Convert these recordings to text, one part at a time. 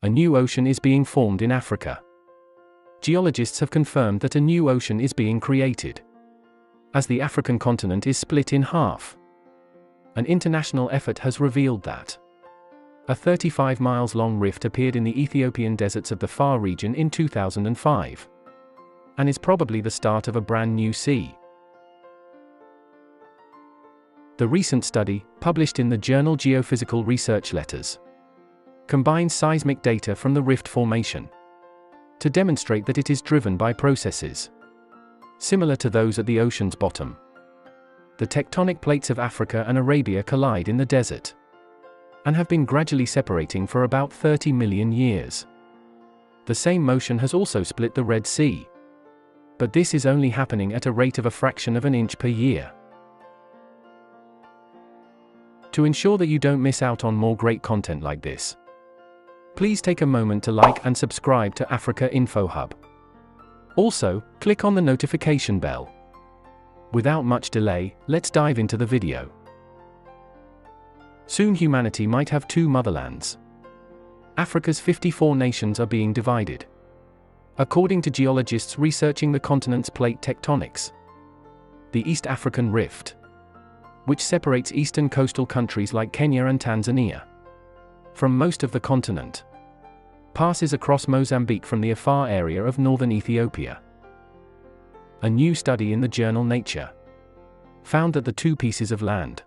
A new ocean is being formed in Africa. Geologists have confirmed that a new ocean is being created, as the African continent is split in half. An international effort has revealed that a 35 miles long rift appeared in the Ethiopian deserts of the Far region in 2005, and is probably the start of a brand new sea. The recent study, published in the journal Geophysical Research Letters, combines seismic data from the rift formation to demonstrate that it is driven by processes similar to those at the ocean's bottom. The tectonic plates of Africa and Arabia collide in the desert and have been gradually separating for about 30 million years. The same motion has also split the Red Sea, but this is only happening at a rate of a fraction of an inch per year. To ensure that you don't miss out on more great content like this, please take a moment to like and subscribe to Africa Info Hub. Also, click on the notification bell. Without much delay, let's dive into the video. Soon humanity might have two motherlands. Africa's 54 nations are being divided, according to geologists researching the continent's plate tectonics. The East African Rift, which separates eastern coastal countries like Kenya and Tanzania from most of the continent, passes across Mozambique from the Afar area of northern Ethiopia. A new study in the journal Nature found that the two pieces of land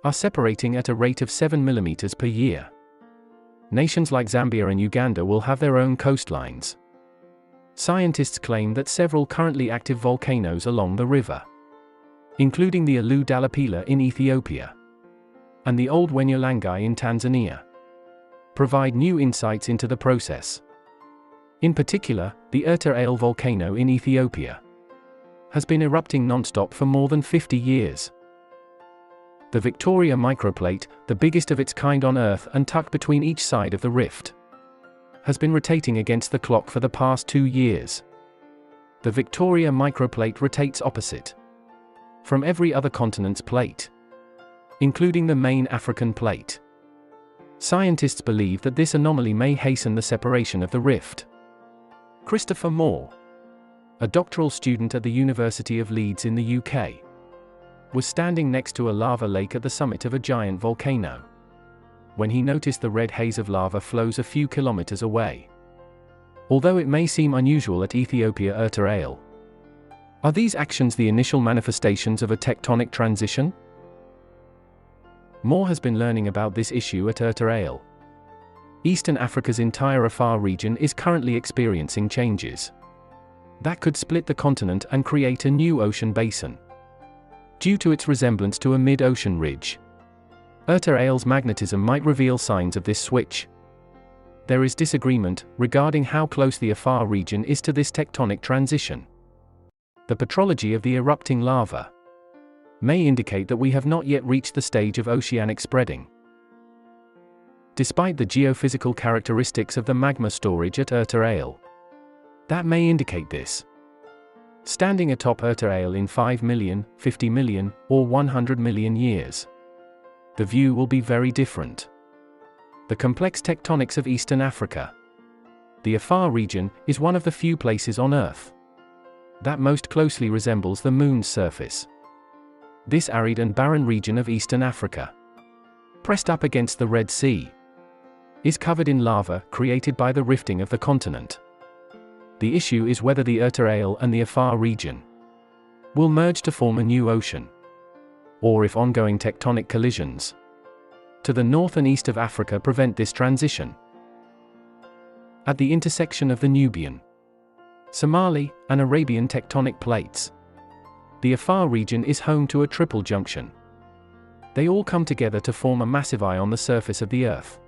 are separating at a rate of 7 millimeters per year. Nations like Zambia and Uganda will have their own coastlines. Scientists claim that several currently active volcanoes along the river, including the Alu Dalapila in Ethiopia and the Old Wenyolangai in Tanzania, provide new insights into the process. In particular, the Erta Ale volcano in Ethiopia has been erupting non-stop for more than 50 years. The Victoria microplate, the biggest of its kind on Earth and tucked between each side of the rift, has been rotating against the clock for the past 2 years. The Victoria microplate rotates opposite from every other continent's plate, including the main African plate. Scientists believe that this anomaly may hasten the separation of the rift. Christopher Moore, a doctoral student at the University of Leeds in the UK, was standing next to a lava lake at the summit of a giant volcano when he noticed the red haze of lava flows a few kilometers away. Although it may seem unusual at Ethiopia Erta Ale, are these actions the initial manifestations of a tectonic transition? Moore has been learning about this issue at Erta Ale. Eastern Africa's entire Afar region is currently experiencing changes that could split the continent and create a new ocean basin, due to its resemblance to a mid-ocean ridge. Erta Ale's magnetism might reveal signs of this switch. There is disagreement regarding how close the Afar region is to this tectonic transition. The petrology of the erupting lava may indicate that we have not yet reached the stage of oceanic spreading. Despite the geophysical characteristics of the magma storage at Erta Ale, that may indicate this. Standing atop Erta Ale in 5 million, 50 million, or 100 million years, the view will be very different. The complex tectonics of Eastern Africa. The Afar region is one of the few places on Earth that most closely resembles the Moon's surface. This arid and barren region of Eastern Africa, pressed up against the Red Sea, is covered in lava created by the rifting of the continent. The issue is whether the Erta Ale and the Afar region will merge to form a new ocean, or if ongoing tectonic collisions to the north and east of Africa prevent this transition. At the intersection of the Nubian, Somali, and Arabian tectonic plates, the Afar region is home to a triple junction. They all come together to form a massive eye on the surface of the Earth,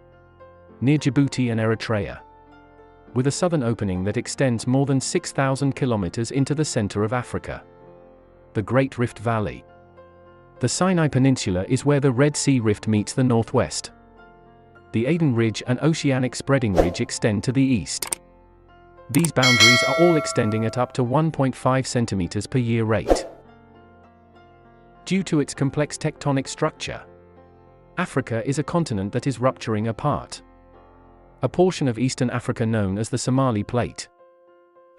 near Djibouti and Eritrea, with a southern opening that extends more than 6,000 kilometers into the center of Africa. The Great Rift Valley. The Sinai Peninsula is where the Red Sea Rift meets the northwest. The Aden Ridge and Oceanic Spreading Ridge extend to the east. These boundaries are all extending at up to 1.5 centimeters per year rate. Due to its complex tectonic structure, Africa is a continent that is rupturing apart. A portion of eastern Africa known as the Somali Plate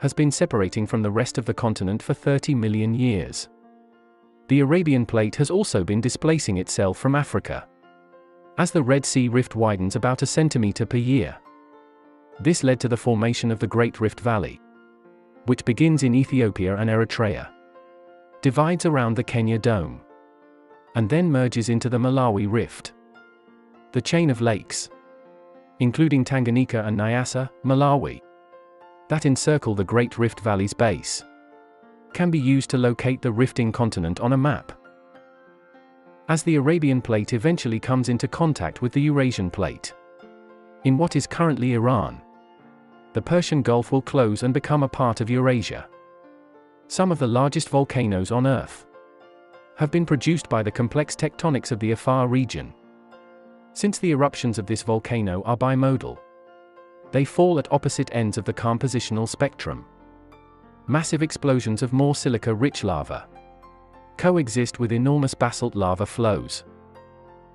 has been separating from the rest of the continent for 30 million years. The Arabian Plate has also been displacing itself from Africa as the Red Sea Rift widens about a centimeter per year. This led to the formation of the Great Rift Valley, which begins in Ethiopia and Eritrea, divides around the Kenya Dome, and then merges into the Malawi Rift. The chain of lakes, including Tanganyika and Nyasa, Malawi, that encircle the Great Rift Valley's base, can be used to locate the rifting continent on a map. As the Arabian Plate eventually comes into contact with the Eurasian Plate in what is currently Iran, the Persian Gulf will close and become a part of Eurasia. Some of the largest volcanoes on Earth have been produced by the complex tectonics of the Afar region. Since the eruptions of this volcano are bimodal, they fall at opposite ends of the compositional spectrum. Massive explosions of more silica-rich lava coexist with enormous basalt lava flows.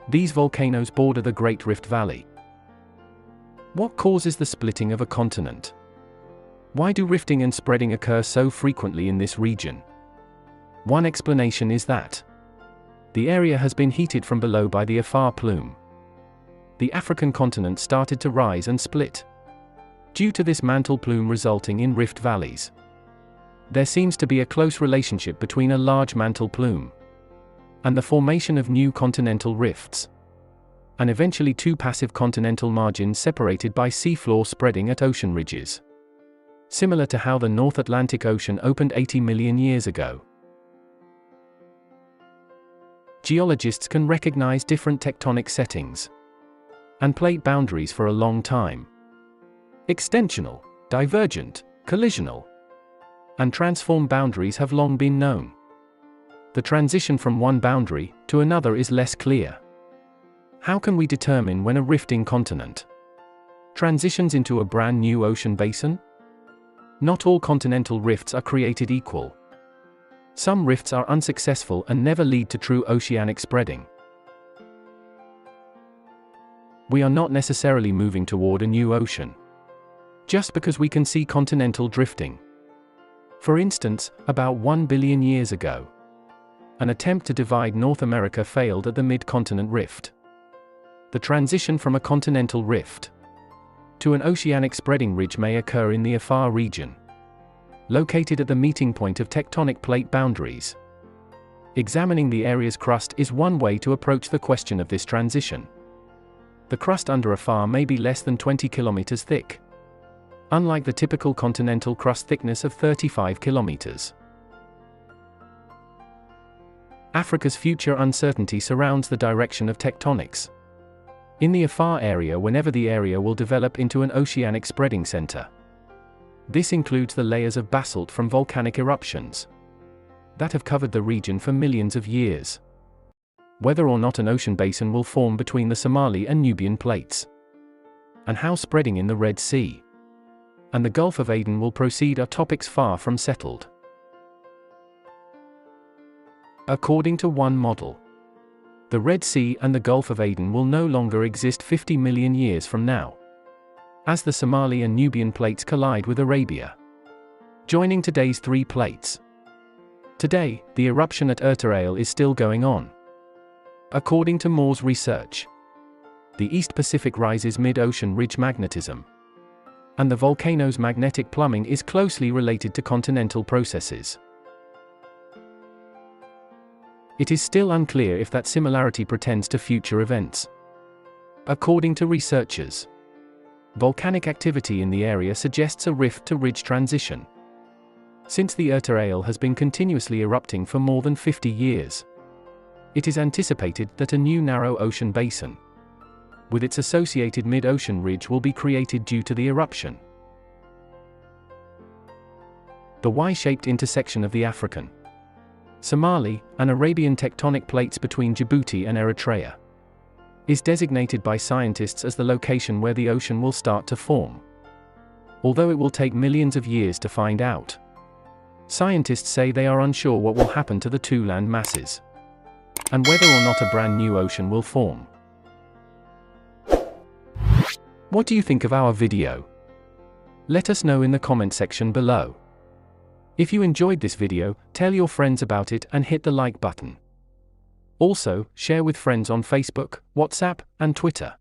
These volcanoes border the Great Rift Valley. What causes the splitting of a continent? Why do rifting and spreading occur so frequently in this region? One explanation is that the area has been heated from below by the Afar plume. The African continent started to rise and split due to this mantle plume, resulting in rift valleys. There seems to be a close relationship between a large mantle plume and the formation of new continental rifts, and eventually two passive continental margins separated by seafloor spreading at ocean ridges, similar to how the North Atlantic Ocean opened 80 million years ago. Geologists can recognize different tectonic settings and plate boundaries for a long time. Extensional, divergent, collisional, and transform boundaries have long been known. The transition from one boundary to another is less clear. How can we determine when a rifting continent transitions into a brand new ocean basin? Not all continental rifts are created equal. Some rifts are unsuccessful and never lead to true oceanic spreading. We are not necessarily moving toward a new ocean just because we can see continental drifting. For instance, about 1 billion years ago, an attempt to divide North America failed at the Mid-Continent Rift. The transition from a continental rift to an oceanic spreading ridge may occur in the Afar region, located at the meeting point of tectonic plate boundaries. Examining the area's crust is one way to approach the question of this transition. The crust under Afar may be less than 20 kilometers thick, unlike the typical continental crust thickness of 35 kilometers. Africa's future uncertainty surrounds the direction of tectonics in the Afar area whenever the area will develop into an oceanic spreading center. This includes the layers of basalt from volcanic eruptions that have covered the region for millions of years. Whether or not an ocean basin will form between the Somali and Nubian plates, and how spreading in the Red Sea and the Gulf of Aden will proceed are topics far from settled. According to one model, the Red Sea and the Gulf of Aden will no longer exist 50 million years from now, as the Somali and Nubian plates collide with Arabia, joining today's three plates. Today, the eruption at Ertarail is still going on. According to Moore's research, the East Pacific rises mid-ocean ridge magnetism, and the volcano's magnetic plumbing is closely related to continental processes. It is still unclear if that similarity portends to future events. According to researchers, volcanic activity in the area suggests a rift-to-ridge transition. Since the Ertarail has been continuously erupting for more than 50 years, it is anticipated that a new narrow ocean basin, with its associated mid-ocean ridge, will be created due to the eruption. The Y-shaped intersection of the African, Somali, and Arabian tectonic plates between Djibouti and Eritrea is designated by scientists as the location where the ocean will start to form. Although it will take millions of years to find out, scientists say they are unsure what will happen to the two land masses, and whether or not a brand new ocean will form. What do you think of our video? Let us know in the comment section below. If you enjoyed this video, tell your friends about it and hit the like button. Also, share with friends on Facebook, WhatsApp, and Twitter.